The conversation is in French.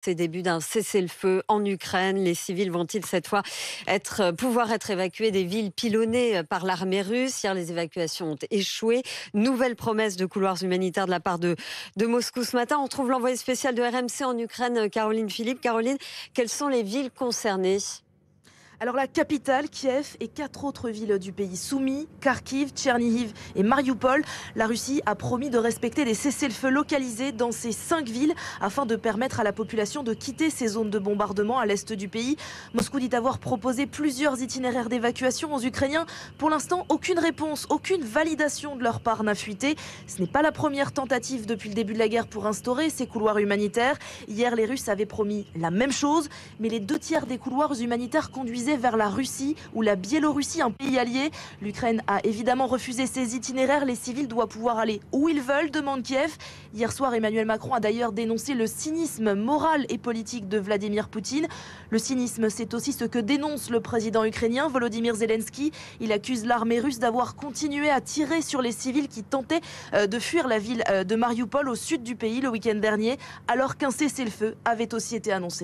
Ces débuts d'un cessez-le-feu en Ukraine, les civils vont-ils cette fois pouvoir être évacués des villes pilonnées par l'armée russe? Hier, les évacuations ont échoué. Nouvelle promesse de couloirs humanitaires de la part de Moscou ce matin. On trouve l'envoyé spécial de RMC en Ukraine, Caroline Philippe. Caroline, quelles sont les villes concernées? Alors la capitale, Kiev, et 4 autres villes du pays soumis, Kharkiv, Tchernihiv et Mariupol. La Russie a promis de respecter les cessez-le-feu localisés dans ces 5 villes afin de permettre à la population de quitter ces zones de bombardement à l'est du pays. Moscou dit avoir proposé plusieurs itinéraires d'évacuation aux Ukrainiens. Pour l'instant, aucune réponse, aucune validation de leur part n'a fuité. Ce n'est pas la première tentative depuis le début de la guerre pour instaurer ces couloirs humanitaires. Hier, les Russes avaient promis la même chose, mais les 2 tiers des couloirs humanitaires conduisaient vers la Russie ou la Biélorussie, un pays allié. L'Ukraine a évidemment refusé ces itinéraires. Les civils doivent pouvoir aller où ils veulent, demande Kiev. Hier soir, Emmanuel Macron a d'ailleurs dénoncé le cynisme moral et politique de Vladimir Poutine. Le cynisme, c'est aussi ce que dénonce le président ukrainien Volodymyr Zelensky. Il accuse l'armée russe d'avoir continué à tirer sur les civils qui tentaient de fuir la ville de Mariupol au sud du pays le week-end dernier, alors qu'un cessez-le-feu avait aussi été annoncé.